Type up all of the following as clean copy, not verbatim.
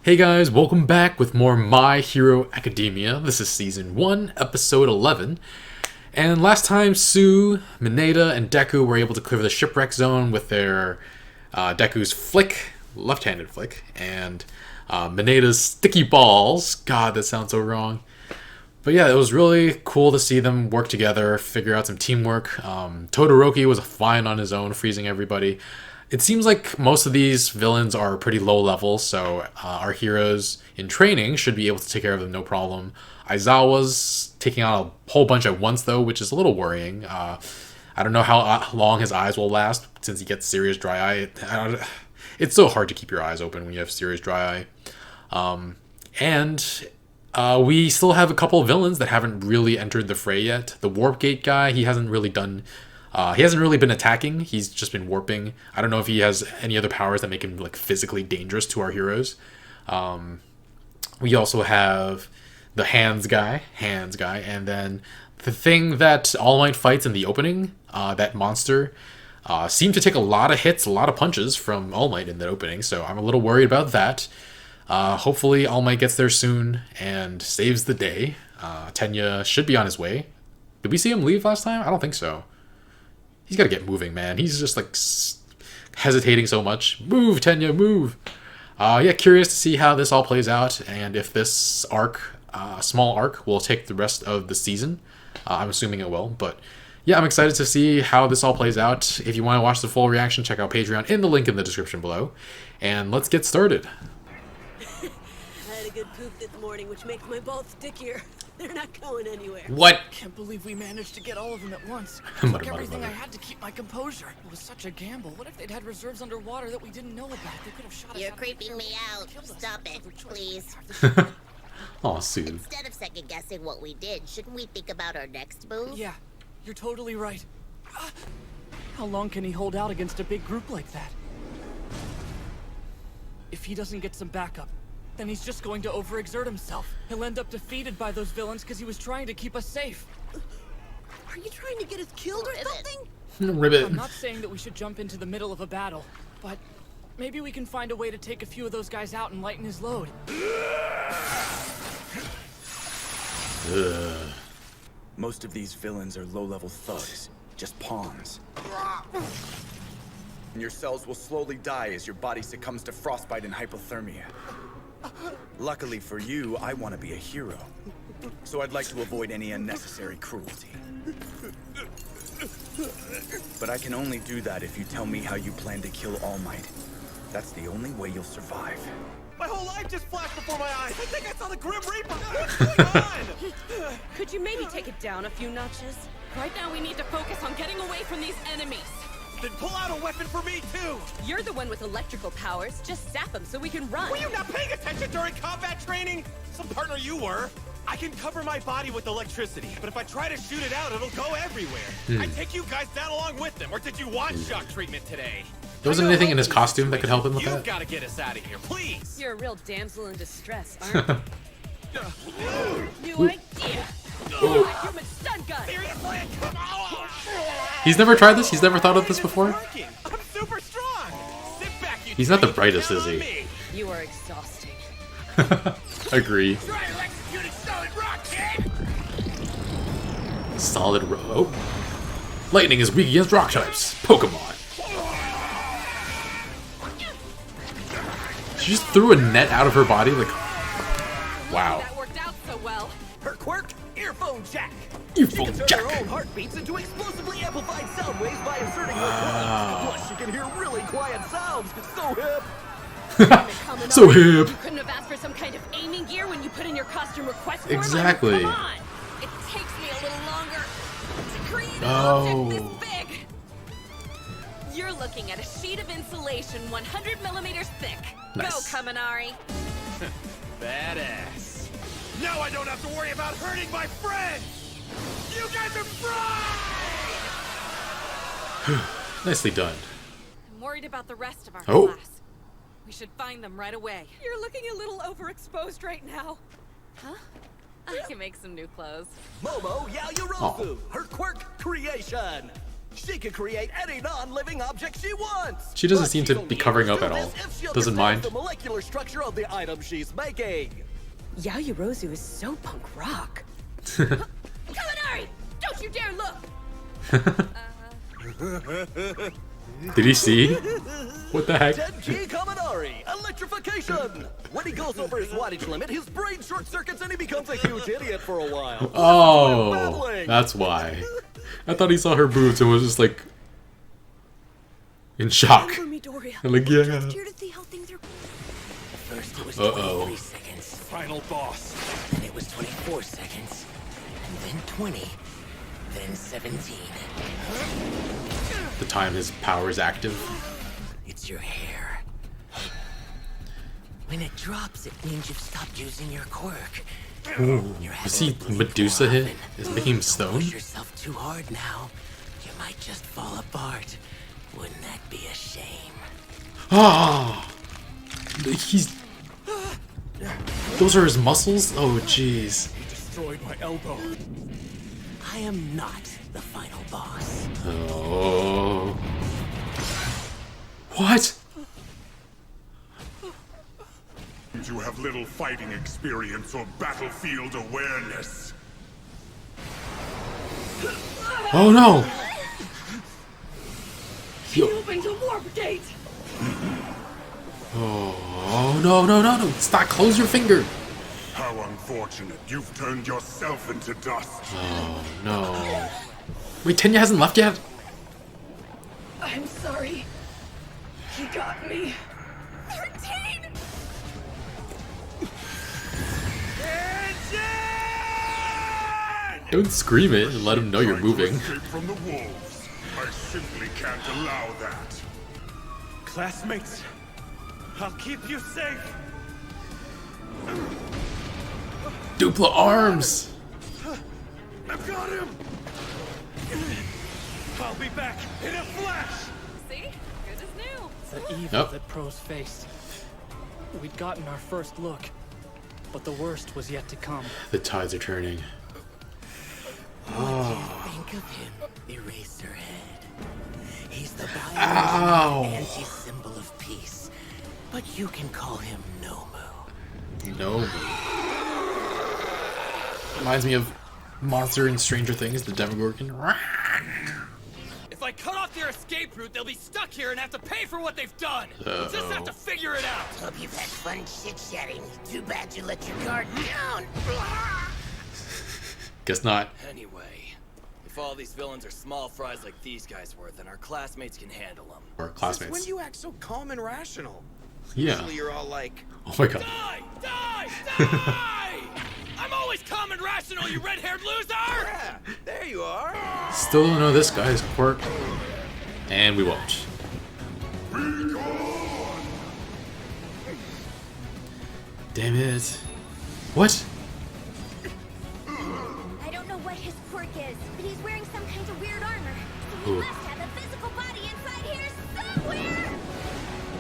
Hey guys, welcome back with more My Hero Academia. This is Season 1, Episode 11. And last time, Sue, Mineta, and Deku were able to clear the shipwreck zone with their Deku's flick, left-handed flick, and Mineta's sticky balls. God, that sounds so wrong. But yeah, it was really cool to see them work together, figure out some teamwork. Todoroki was fine on his own, freezing everybody. It seems like most of these villains are pretty low level, so our heroes in training should be able to take care of them no problem. Aizawa's taking on a whole bunch at once, though, which is a little worrying. I don't know how long his eyes will last since he gets serious dry eye. It's so hard to keep your eyes open when you have serious dry eye. We still have a couple of villains that haven't really entered the fray yet. The Warp Gate guy, he hasn't really been attacking. He's just been warping. I don't know if he has any other powers that make him like physically dangerous to our heroes. We also have the Hands guy, and then the thing that All Might fights in the opening, that monster, seemed to take a lot of hits, a lot of punches from All Might in that opening, so I'm a little worried about that. Hopefully All Might gets there soon and saves the day. Tenya should be on his way. Did we see him leave last time? I don't think so. He's got to get moving, man. He's just like hesitating so much. Move, Tenya, move. Curious to see how this all plays out and if this arc, small arc, will take the rest of the season. I'm assuming it will, but yeah, I'm excited to see how this all plays out. If you want to watch the full reaction, check out Patreon in the link in the description below. And let's get started. I had a good poop this morning, which makes my balls stickier. They're not going anywhere. What? Can't believe we managed to get all of them at once. Mother, Took everything mother. I had to keep my composure. It was such a gamble. What if they'd had reserves underwater that we didn't know about? They could have shot us. You're out creeping me out. Killed us. Stop it, Other choice. please. Aw, Sue. Instead of second guessing what we did, shouldn't we think about our next move? Yeah, you're totally right. How long can he hold out against a big group like that? If he doesn't get some backup, then he's just going to overexert himself. He'll end up defeated by those villains because he was trying to keep us safe. Are you trying to get us killed or Ribbit. something? Ribbit. I'm not saying that we should jump into the middle of a battle, but maybe we can find a way to take a few of those guys out and lighten his load. Most of these villains are low-level thugs, just pawns. And your cells will slowly die as your body succumbs to frostbite and hypothermia. Luckily for you, I want to be a hero. So I'd like to avoid any unnecessary cruelty. But I can only do that if you tell me how you plan to kill All Might. That's the only way you'll survive. My whole life just flashed before my eyes. I think I saw the Grim Reaper. What's going on? Could you maybe take it down a few notches? Right now we need to focus on getting away from these enemies. Then pull out a weapon for me too. You're the one with electrical powers. Just zap them so we can run. Were you not paying attention during combat training? Some partner you were. I can cover my body with electricity, but if I try to shoot it out, it'll go everywhere. I take you guys down along with them, or did you want shock treatment today? There wasn't anything in his costume that could help him with You've that? got to get us out of here, please. You're a real damsel in distress, aren't you? New idea. A human stun gun. Seriously? Come on. He's never tried this? He's never thought of this before? Working. I'm super strong. Sit back, you He's not the three. brightest, Count is on he? me. You are exhausting. Agree. Try electrocuting solid rock, kid. Solid rope. Lightning is weak against rock types. Pokemon. She just threw a net out of her body, like, wow. That worked out so well. Her quirk, earphone jack. Earphone She can turn jack. her own heartbeats into explosively amplified sound waves by inserting her coins. Plus, she can hear really quiet sounds. So hip. So hip. You couldn't have asked for some kind of aiming gear when you put in your costume request form. Exactly. Come on. It takes me a little longer to create an Oh. object this big. You're looking at a sheet of insulation 100 millimeters thick. Nice. Go, Kaminari. Badass. Now I don't have to worry about hurting my friends. You guys are fried! Nicely done. I'm worried about the rest of our Oh. class. We should find them right away. You're looking a little overexposed right now. Huh? I can make some new clothes. Momo Yaoyorozu. Her quirk, creation. She can create any non-living object she wants. She doesn't But seem she'll to be need covering to up do at all. this if she Doesn't understands mind. the molecular structure of the item she's making. Yaoyorozu is so punk rock. Kaminari! Don't you dare look! Did he see? What the heck? Denji Kaminari, electrification! When he goes over his wattage limit, his brain short circuits and he becomes a huge idiot for a while. Oh, that's why. I thought he saw her boobs and was just like in shock. Remember me, Doria. I'm like, yeah. Just here to see how things are. First it was Uh-oh. 23 seconds, Final boss. then it was 24 seconds, and then 20, then 17. The time his power is active. It's your hair. When it drops, it means you've stopped using your quirk. You're Was he having to bleed Medusa more hit? often. Is making him Don't stone? push yourself too hard now. You might just fall apart. Wouldn't that be a shame? Ah! He's. Those are his muscles? Oh, jeez. Destroyed my elbow. I am not the final boss. Oh. What? You have little fighting experience or battlefield awareness. Oh no! Open to warp gate! Oh no, no, no, no! Stop! Close your finger! How unfortunate. You've turned yourself into dust. Oh no. Wait, Tenya hasn't left yet? I'm sorry. He got me. 13! Don't scream it and let him know you're Trying to moving. escape from the wolves. I simply can't allow that. Classmates, I'll keep you safe. Dupla arms! I've got him. I'll be back in a flash. See? Good as new. The evil Yep. that pros faced. We'd gotten our first look, but the worst was yet to come. The tides are turning. Think of him, Eraserhead. He's the Ow. anti-symbol of peace. But you can call him Nomu. No. Reminds me of Monster in Stranger Things, the Demogorgon. If I cut off their escape route, they'll be stuck here and have to pay for what they've done. We'll just have to figure it out. Hope you've had fun chit-chatting. Too bad you let your guard down. Guess not. Anyway, if all these villains are small fries like these guys were, then our classmates can handle them. Or When classmates. do you act so calm and rational? Yeah. Usually you're all like, Oh my god. Die! Die! Die! I'm always calm and rational, you red-haired loser! yeah, there you are. Still don't know this guy's quirk. And we won't. Damn it. What? I don't know what his quirk is, but he's wearing some kind of weird armor. So he Ooh. must have a physical body inside here somewhere!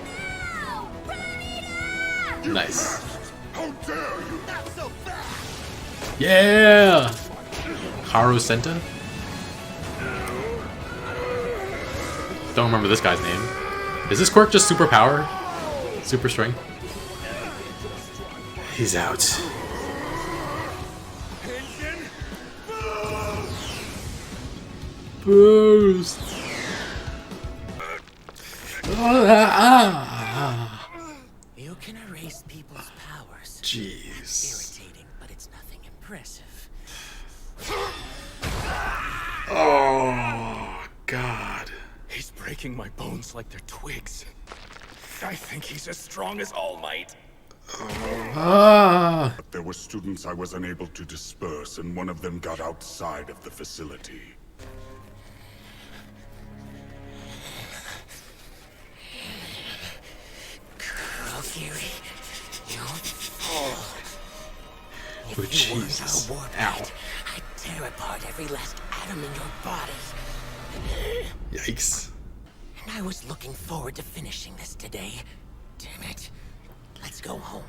No! Pramita! Nice. How dare you! Not so fast! Yeah! Haru Senta? Don't remember this guy's name. Is this quirk just super power? Super strength? He's out. Boost! You can erase people's powers. Jeez. Irritating, but it's nothing impressive. Oh, God. He's breaking my bones like they're twigs. I think he's as strong as All Might. Ah! There were students I was unable to disperse, and one of them got outside of the facility. Kurogiri, you fool. If Oh, you weren't Jesus. a warp Ow. knight, I'd tear apart every last atom in your body. Yikes. And I was looking forward to finishing this today. Damn it. Let's go home.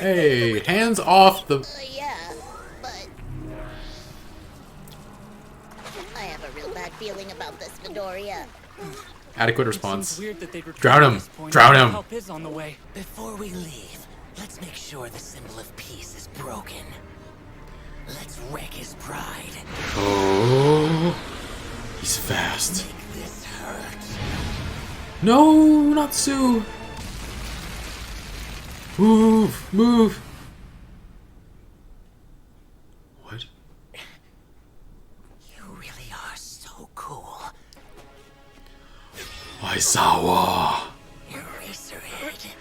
Hey, hands off the... Yeah, but feeling about this, Midoriya? Adequate It response. seems weird that they'd retreat Drown at him. this point. Drown him. Help is on the way. Before we leave, let's make sure the symbol of peace is broken. Let's wreck his pride. Oh, he's fast. Make this hurt. No, not Sue. Move, move. What? You really are so cool. Aizawa. Eraserhead.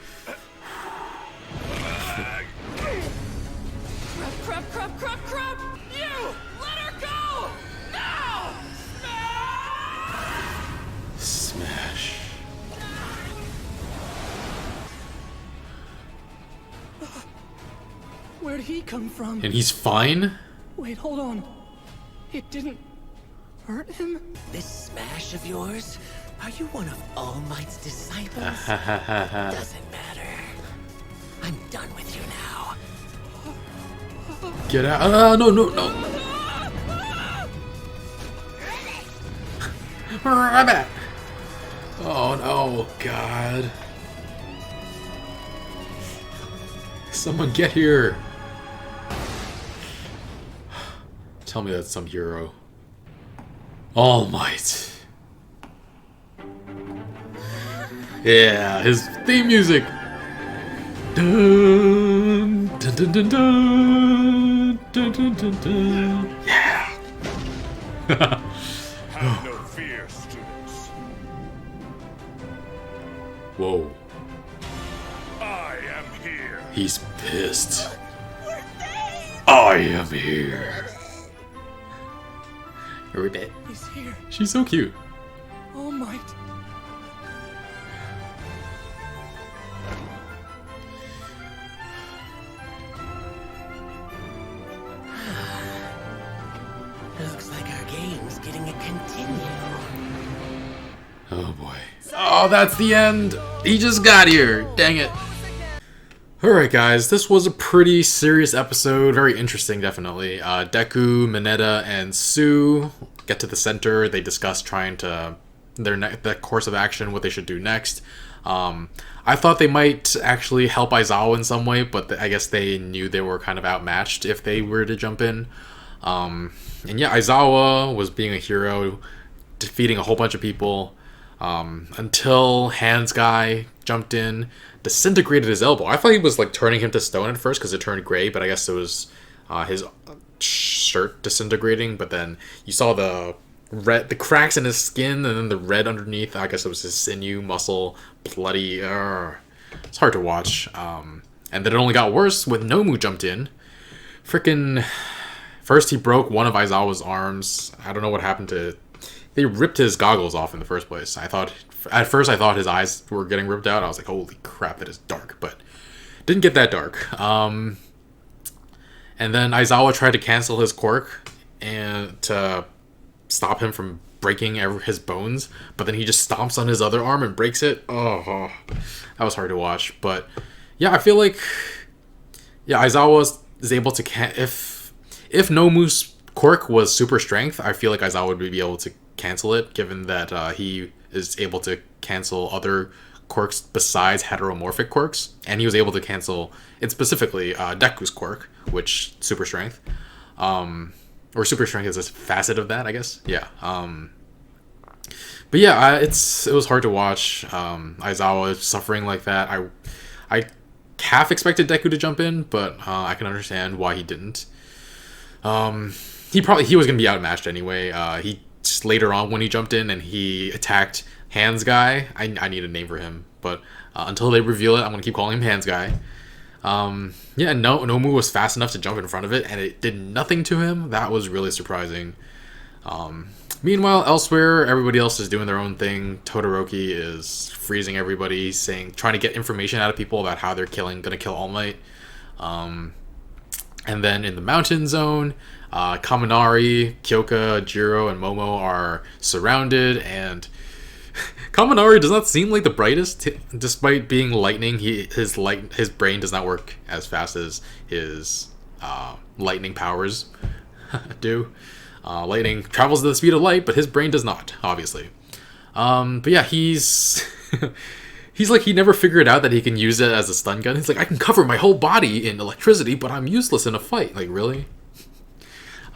Crap! You! Let her go! Now! Smash. Where'd he come from? And he's fine? Wait, hold on. It didn't hurt him? This smash of yours? Are you one of All Might's disciples? Doesn't matter. I'm done with you now. Get out. No. Rabbit. Oh no, God. Someone get here. Tell me that's some hero. All Might. Yeah, his theme music. Dun, dun, dun, dun, dun, dun, dun, dun, dun. Yeah. Have no fear, students. Whoa. I am here. He's pissed. I am here. Ribbit. He's here. She's so cute. All Might. Looks like our game's getting a continue. Oh boy. Oh, that's the end. He just got here. Dang it. Alright guys, this was a pretty serious episode. Very interesting, definitely. Deku, Mineta, and Sue get to the center. They discuss trying to... their course of action, what they should do next. I thought they might actually help Aizawa in some way, but I guess they knew they were kind of outmatched if they were to jump in. And yeah, Aizawa was being a hero, defeating a whole bunch of people, until Hands Guy jumped in, disintegrated his elbow. I thought he was like turning him to stone at first because it turned gray, but I guess it was his shirt disintegrating. But then you saw the cracks in his skin, and then the red underneath. I guess it was his sinew, muscle, bloody. It's hard to watch. And then it only got worse when Nomu jumped in. Freaking. First, he broke one of Aizawa's arms. I don't know what happened to... They ripped his goggles off in the first place. At first, I thought his eyes were getting ripped out. I was like, holy crap, that is dark. But didn't get that dark. And then Aizawa tried to cancel his quirk and to stop him from breaking his bones. But then he just stomps on his other arm and breaks it. Oh, that was hard to watch. But yeah, I feel like... Yeah, Aizawa is able to... If Nomu's quirk was super strength, I feel like Aizawa would be able to cancel it, given that he is able to cancel other quirks besides heteromorphic quirks, and he was able to cancel it specifically Deku's quirk, which super strength, or super strength is a facet of that, I guess. Yeah. But yeah, it was hard to watch. Aizawa suffering like that. I half expected Deku to jump in, but I can understand why he didn't. He was gonna be outmatched anyway. He just later on when he jumped in and he attacked Hands Guy. I need a name for him, but until they reveal it, I'm gonna keep calling him Hands Guy. Yeah, Nomu was fast enough to jump in front of it, and it did nothing to him. That was really surprising. Meanwhile, elsewhere, everybody else is doing their own thing. Todoroki is freezing everybody, trying to get information out of people about how they're gonna kill All Might. And then in the mountain zone, Kaminari, Kyoka, Jiro, and Momo are surrounded, and Kaminari does not seem like the brightest, despite being lightning. His brain does not work as fast as his lightning powers do. Lightning travels at the speed of light, but his brain does not, obviously. But yeah, he's he's like, he never figured out that he can use it as a stun gun. He's like, I can cover my whole body in electricity, but I'm useless in a fight. Like, really?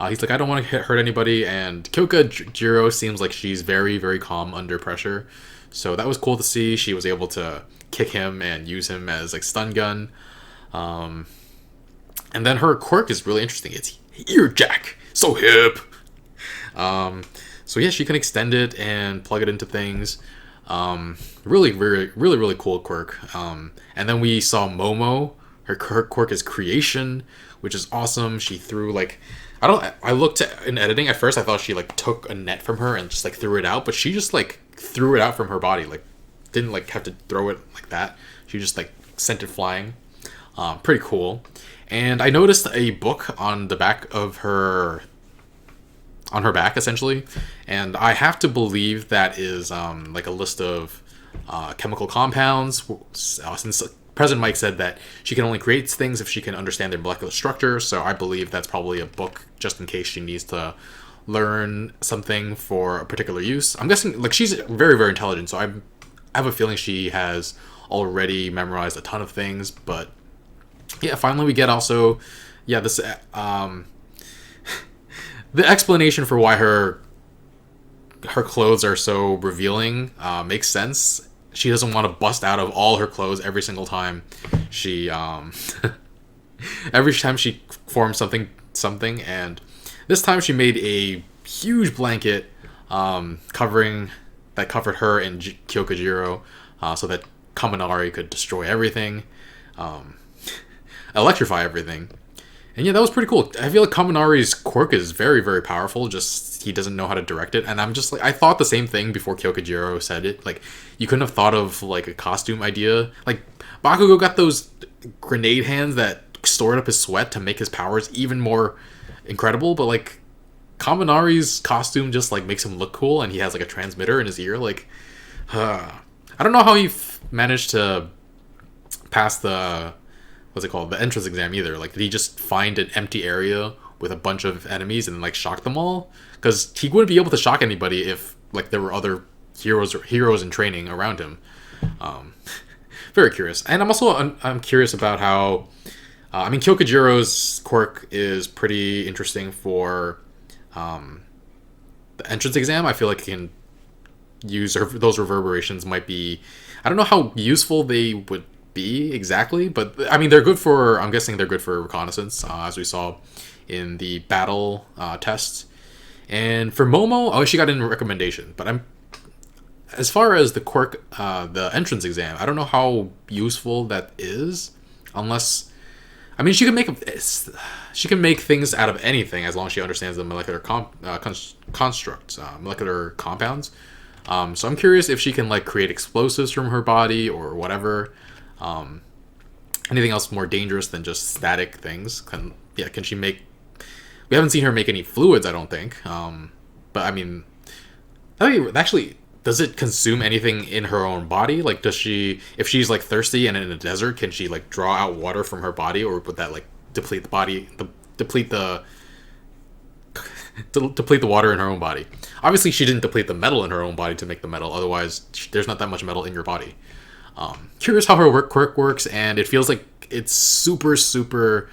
He's like, I don't want to hurt anybody, and Kyoka Jiro seems like she's very, very calm under pressure. So that was cool to see. She was able to kick him and use him as like stun gun. And then her quirk is really interesting. It's ear jack. So hip. So yeah, she can extend it and plug it into things. Really, really cool quirk. And then we saw Momo. Her quirk is creation, which is awesome. She threw like, I looked in editing at first. I thought she like took a net from her and just like threw it out, but she just like threw it out from her body. Like, didn't like have to throw it like that. She just like sent it flying. Pretty cool. And I noticed a book on the back of her, on her back essentially, and I have to believe that is like a list of chemical compounds, since President Mike said that she can only create things if she can understand their molecular structure. So I believe that's probably a book just in case she needs to learn something for a particular use. I'm guessing like she's very, very intelligent, so I have a feeling she has already memorized a ton of things. But yeah, finally we get also, yeah, this the explanation for why her clothes are so revealing makes sense. She doesn't want to bust out of all her clothes every single time she every time she forms something, and this time she made a huge blanket covered her and Kyokujiro, so that Kaminari could destroy everything, electrify everything. And yeah, that was pretty cool. I feel like Kaminari's quirk is very, very powerful, just he doesn't know how to direct it. And I'm just like, I thought the same thing before Kyokujiro said it. Like, you couldn't have thought of like a costume idea. Like, Bakugo got those grenade hands that stored up his sweat to make his powers even more incredible, but like Kaminari's costume just like makes him look cool, and he has like a transmitter in his ear. Like, I don't know how he managed to pass the, what's it called, the entrance exam either. Like, did he just find an empty area with a bunch of enemies and like shock them all? Because he wouldn't be able to shock anybody if like there were other heroes in training around him. Very curious. And I'm also I'm curious about how I mean, Kyokujiro's quirk is pretty interesting for the entrance exam. I feel like he can use those reverberations. Might be, I don't know how useful they would be exactly, but I mean, they're good for, I'm guessing they're good for reconnaissance, as we saw in the battle tests. And for Momo, oh, she got in recommendation, but as far as the quirk, the entrance exam, I don't know how useful that is, unless, I mean, she can make things out of anything as long as she understands the molecular constructs, molecular compounds. So I'm curious if she can like create explosives from her body or whatever. Anything else more dangerous than just static things? Can she make? We haven't seen her make any fluids, I don't think. But I mean, actually, does it consume anything in her own body? Like, does she, if she's like thirsty and in a desert, can she like draw out water from her body, or would that like deplete the body, deplete the water in her own body? Obviously, she didn't deplete the metal in her own body to make the metal. Otherwise, there's not that much metal in your body. Curious how her quirk works, and it feels like it's super,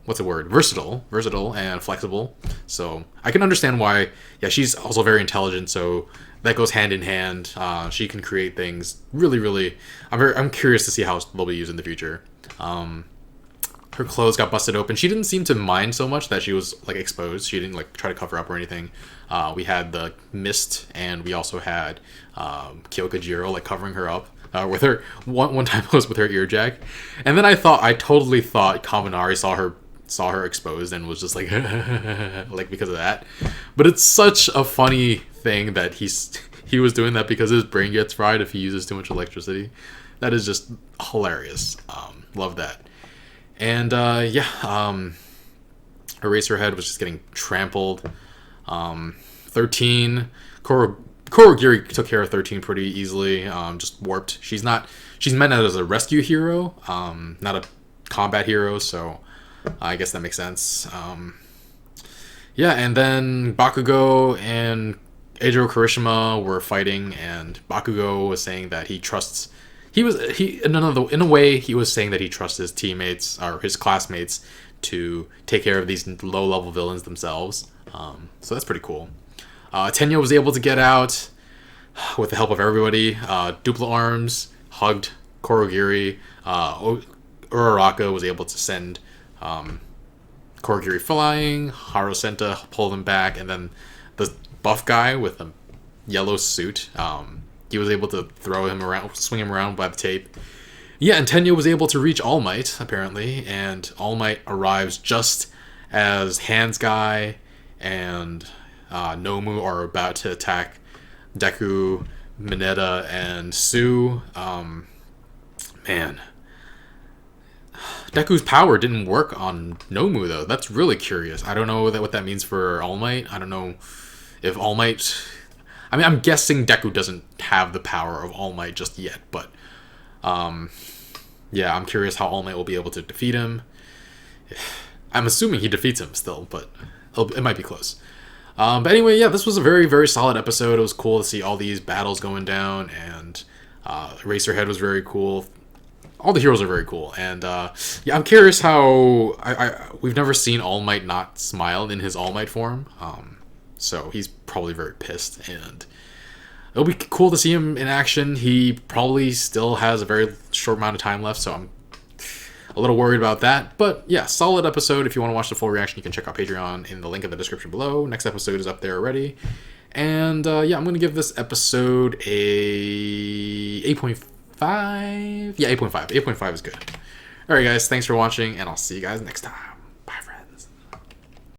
what's the word? Versatile and flexible. So I can understand why. Yeah, she's also very intelligent, so that goes hand in hand. She can create things really. I'm curious to see how they'll be used in the future. Her clothes got busted open. She didn't seem to mind so much that she was like exposed. She didn't like try to cover up or anything. We had the mist, and we also had Kyokujiro like covering her up with her. One time it was with her ear jack, and then I totally thought Kaminari saw her exposed and was just like like because of that. But it's such a funny thing that he was doing that because his brain gets fried if he uses too much electricity. That is just hilarious. Love that. And Eraserhead was just getting trampled. 13, Kurogiri took care of 13 pretty easily. Just warped. She's meant as a rescue hero, not a combat hero, so I guess that makes sense. Yeah, and then Bakugo and Eijiro Kirishima were fighting, and Bakugo was saying that he trusts. In a way he was saying that he trusts his teammates or his classmates to take care of these low level villains themselves. So that's pretty cool. Tenya was able to get out with the help of everybody. Duplo Arms hugged Korogiri. Uraraka was able to send Korogiri flying. Haru Senta pulled him back, and then the buff guy with the yellow suit, he was able to swing him around by the tape. Yeah, and Tenya was able to reach All Might, apparently, and All Might arrives just as Hands Guy and Nomu are about to attack Deku, Mineta, and Sue. Man. Deku's power didn't work on Nomu, though. That's really curious. I don't know what that means for All Might. I don't know if All Might... I mean, I'm guessing Deku doesn't have the power of All Might just yet, but... yeah, I'm curious how All Might will be able to defeat him. I'm assuming he defeats him still, but it might be close. But anyway, yeah, this was a very, very solid episode. It was cool to see all these battles going down, and Eraserhead was very cool. All the heroes are very cool, and yeah, I'm curious how we've never seen All Might not smile in his All Might form, so he's probably very pissed, and it'll be cool to see him in action. He probably still has a very short amount of time left, so I'm a little worried about that, but yeah, solid episode. If you want to watch the full reaction, you can check out Patreon in the link in the description below. Next episode is up there already, and yeah, I'm going to give this episode a 8.5. Yeah, 8.5. 8.5 is good. Alright guys, thanks for watching, and I'll see you guys next time.